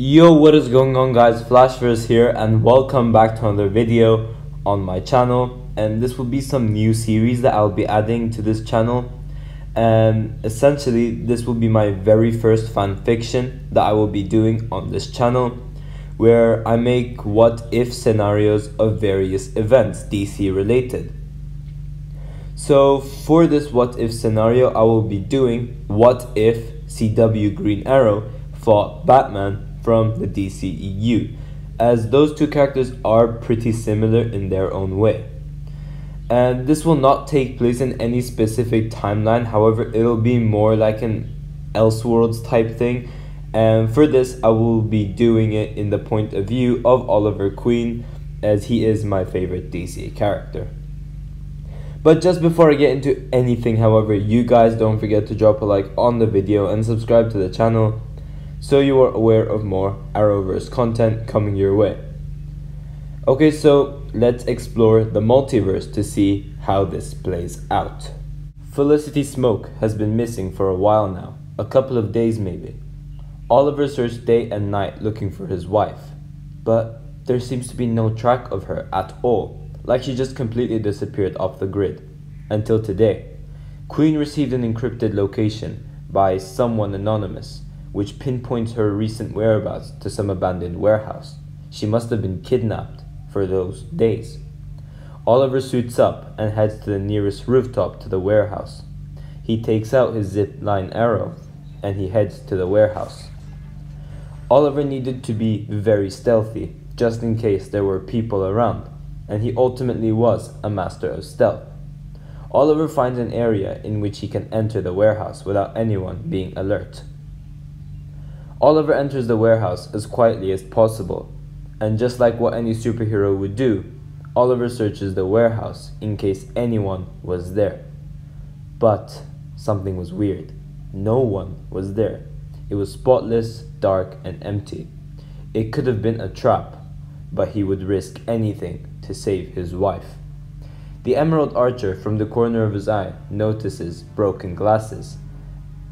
Yo, what is going on, guys? Flashverse here, and welcome back to another video on my channel. And this will be some new series that I'll be adding to this channel. And essentially, this will be my very first fan fiction that I will be doing on this channel, where I make what if scenarios of various events, DC related. So for this what if scenario, I will be doing what if CW Green Arrow fought Batman from the DCEU, as those two characters are pretty similar in their own way. And this will not take place in any specific timeline, however it'll be more like an Elseworlds type thing, and for this I will be doing it in the point of view of Oliver Queen, as he is my favorite DC character. But just before I get into anything, however, you guys don't forget to drop a like on the video and subscribe to the channel, so you are aware of more Arrowverse content coming your way. Okay, so let's explore the multiverse to see how this plays out. Felicity Smoke has been missing for a while now, a couple of days maybe. Oliver searched day and night looking for his wife, but there seems to be no track of her at all, like she just completely disappeared off the grid. Until today, Queen received an encrypted location by someone anonymous, which pinpoints her recent whereabouts to some abandoned warehouse. She must have been kidnapped for those days. Oliver suits up and heads to the nearest rooftop to the warehouse. He takes out his zipline arrow and he heads to the warehouse. Oliver needed to be very stealthy, just in case there were people around, and he ultimately was a master of stealth. Oliver finds an area in which he can enter the warehouse without anyone being alert. Oliver enters the warehouse as quietly as possible, and just like what any superhero would do, Oliver searches the warehouse in case anyone was there. But something was weird. No one was there. It was spotless, dark, and empty. It could have been a trap, but he would risk anything to save his wife. The Emerald Archer from the corner of his eye notices broken glasses,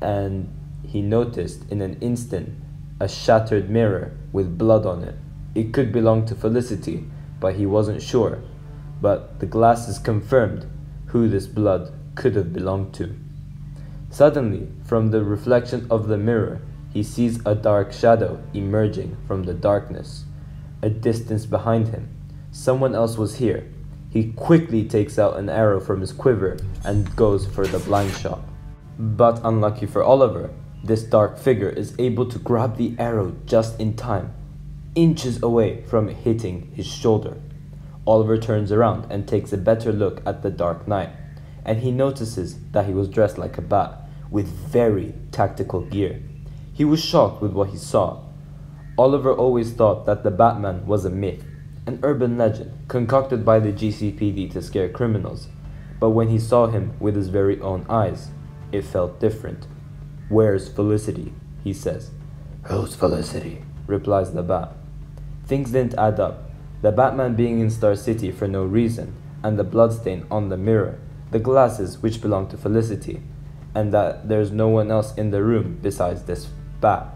and he noticed in an instant a shattered mirror with blood on it. It could belong to Felicity, but he wasn't sure. But the glasses confirmed who this blood could have belonged to. Suddenly, from the reflection of the mirror, he sees a dark shadow emerging from the darkness. A distance behind him, someone else was here. He quickly takes out an arrow from his quiver and goes for the blind shot. But unlucky for Oliver, this dark figure is able to grab the arrow just in time, inches away from hitting his shoulder. Oliver turns around and takes a better look at the Dark Knight, and he notices that he was dressed like a bat, with very tactical gear. He was shocked with what he saw. Oliver always thought that the Batman was a myth, an urban legend concocted by the GCPD to scare criminals, but when he saw him with his very own eyes, it felt different. "Where's Felicity?" he says. "Who's Felicity?" replies the Bat. Things didn't add up. The Batman being in Star City for no reason, and the bloodstain on the mirror, the glasses which belong to Felicity, and that there's no one else in the room besides this Bat.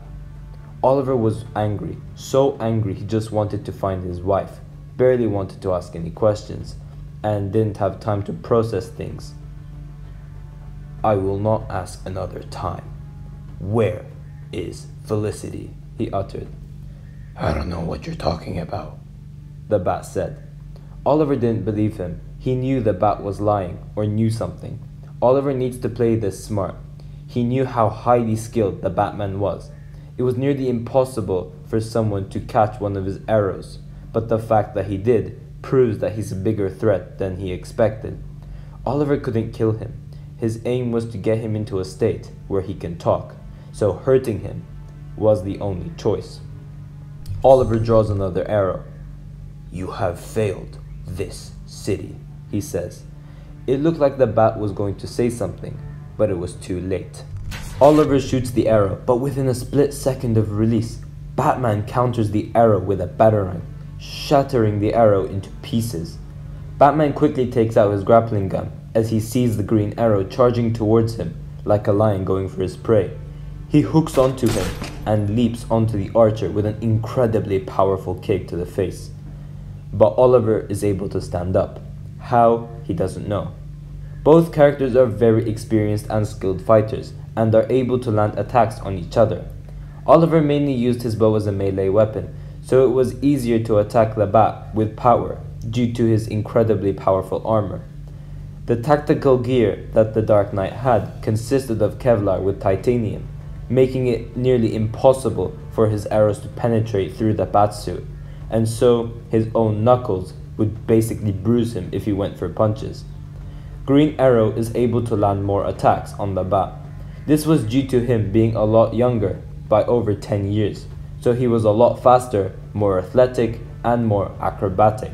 Oliver was angry, so angry he just wanted to find his wife, barely wanted to ask any questions, and didn't have time to process things. "I will not ask another time. Where is Felicity?" he uttered. "I don't know what you're talking about," the Bat said. Oliver didn't believe him. He knew the Bat was lying, or knew something. Oliver needs to play this smart. He knew how highly skilled the Batman was. It was nearly impossible for someone to catch one of his arrows, but the fact that he did proves that he's a bigger threat than he expected. Oliver couldn't kill him. His aim was to get him into a state where he can talk, so hurting him was the only choice. Oliver draws another arrow. "You have failed this city," he says. It looked like the Bat was going to say something, but it was too late. Oliver shoots the arrow, but within a split second of release, Batman counters the arrow with a batarang, shattering the arrow into pieces. Batman quickly takes out his grappling gun as he sees the green arrow charging towards him like a lion going for his prey. He hooks onto him and leaps onto the archer with an incredibly powerful kick to the face. But Oliver is able to stand up. How, he doesn't know. Both characters are very experienced and skilled fighters and are able to land attacks on each other. Oliver mainly used his bow as a melee weapon, so it was easier to attack the Bat with power due to his incredibly powerful armor. The tactical gear that the Dark Knight had consisted of Kevlar with titanium, making it nearly impossible for his arrows to penetrate through the Batsuit, and so his own knuckles would basically bruise him if he went for punches. Green Arrow is able to land more attacks on the Bat. This was due to him being a lot younger by over 10 years, so he was a lot faster, more athletic, and more acrobatic.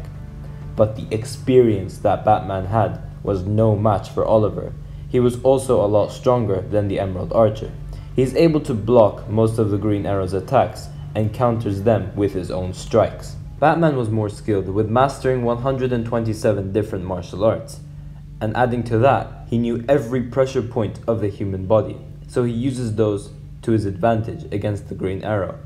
But the experience that Batman had was no match for Oliver. He was also a lot stronger than the Emerald Archer. He's able to block most of the Green Arrow's attacks and counters them with his own strikes. Batman was more skilled, with mastering 127 different martial arts. And adding to that, he knew every pressure point of the human body, so he uses those to his advantage against the Green Arrow.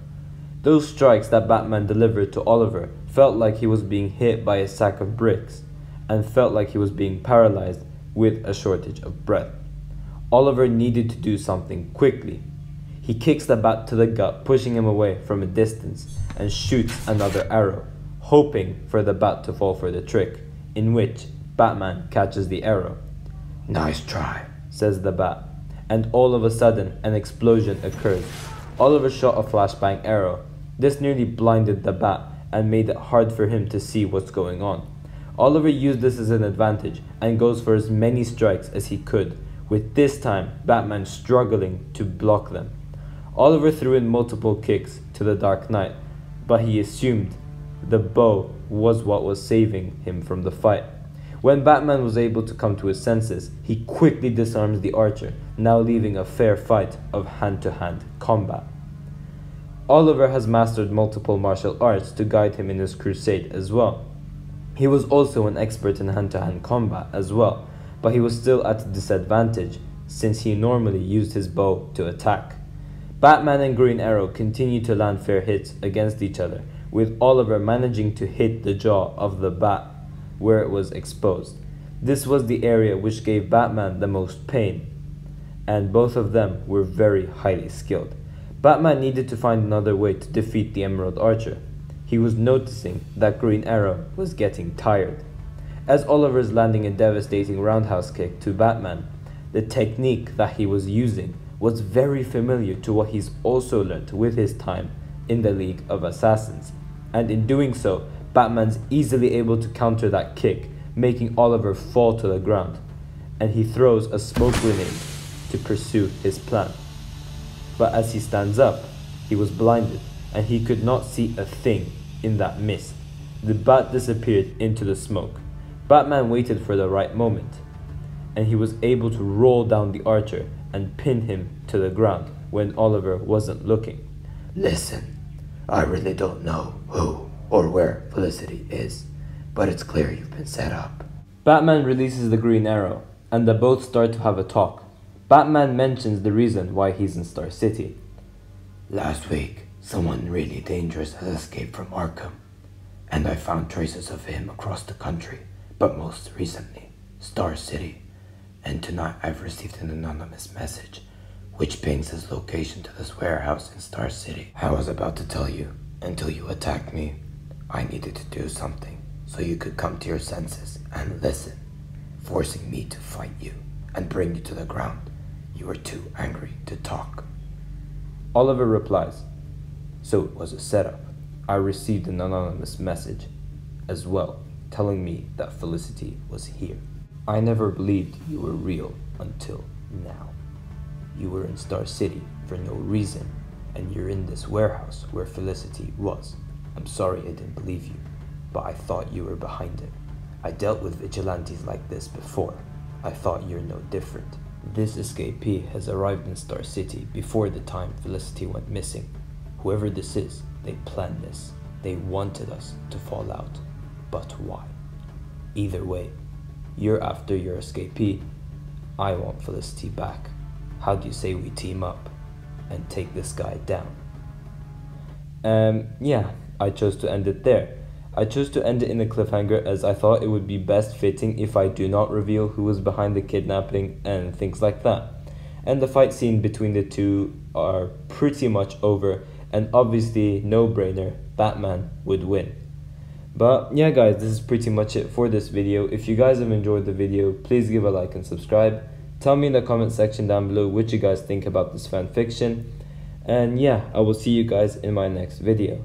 Those strikes that Batman delivered to Oliver felt like he was being hit by a sack of bricks, and felt like he was being paralyzed with a shortage of breath. Oliver needed to do something quickly. He kicks the Bat to the gut, pushing him away from a distance, and shoots another arrow, hoping for the Bat to fall for the trick, in which Batman catches the arrow. "Nice try," says the Bat, and all of a sudden an explosion occurs. Oliver shot a flashbang arrow. This nearly blinded the Bat and made it hard for him to see what's going on. Oliver used this as an advantage and goes for as many strikes as he could, with this time Batman struggling to block them. Oliver threw in multiple kicks to the Dark Knight, but he assumed the bow was what was saving him from the fight. When Batman was able to come to his senses, he quickly disarms the archer, now leaving a fair fight of hand-to-hand combat. Oliver has mastered multiple martial arts to guide him in his crusade as well. He was also an expert in hand-to-hand combat as well, but he was still at a disadvantage since he normally used his bow to attack. Batman and Green Arrow continued to land fair hits against each other, with Oliver managing to hit the jaw of the Bat where it was exposed. This was the area which gave Batman the most pain, and both of them were very highly skilled. Batman needed to find another way to defeat the Emerald Archer. He was noticing that Green Arrow was getting tired. As Oliver is landing a devastating roundhouse kick to Batman, the technique that he was using was very familiar to what he's also learned with his time in the League of Assassins, and in doing so, Batman's easily able to counter that kick, making Oliver fall to the ground, and he throws a smoke grenade to pursue his plan. But as he stands up, he was blinded, and he could not see a thing in that mist. The Bat disappeared into the smoke. Batman waited for the right moment, and he was able to roll down the archer and pin him to the ground when Oliver wasn't looking. "Listen, I really don't know who or where Felicity is, but it's clear you've been set up." Batman releases the Green Arrow, and they both start to have a talk. Batman mentions the reason why he's in Star City. "Last week, someone really dangerous has escaped from Arkham, and I found traces of him across the country, but most recently, Star City. And tonight I've received an anonymous message, which pings his location to this warehouse in Star City. I was about to tell you, until you attacked me, I needed to do something, so you could come to your senses and listen, forcing me to fight you and bring you to the ground. You were too angry to talk." Oliver replies, "So it was a setup. I received an anonymous message as well, telling me that Felicity was here. I never believed you were real until now. You were in Star City for no reason, and you're in this warehouse where Felicity was. I'm sorry I didn't believe you, but I thought you were behind it. I dealt with vigilantes like this before. I thought you're no different. This escapee has arrived in Star City before the time Felicity went missing. Whoever this is, they planned this. They wanted us to fall out. But why? Either way, you're after your escapee. I want Felicity back. How do you say we team up and take this guy down. Yeah, I chose to end it there. I chose to end it in a cliffhanger as I thought it would be best fitting if I do not reveal who was behind the kidnapping and things like that. And the fight scene between the two are pretty much over, and obviously, no brainer, Batman would win. But yeah guys, this is pretty much it for this video. If you guys have enjoyed the video, please give a like and subscribe. Tell me in the comment section down below what you guys think about this fan fiction. And yeah, I will see you guys in my next video.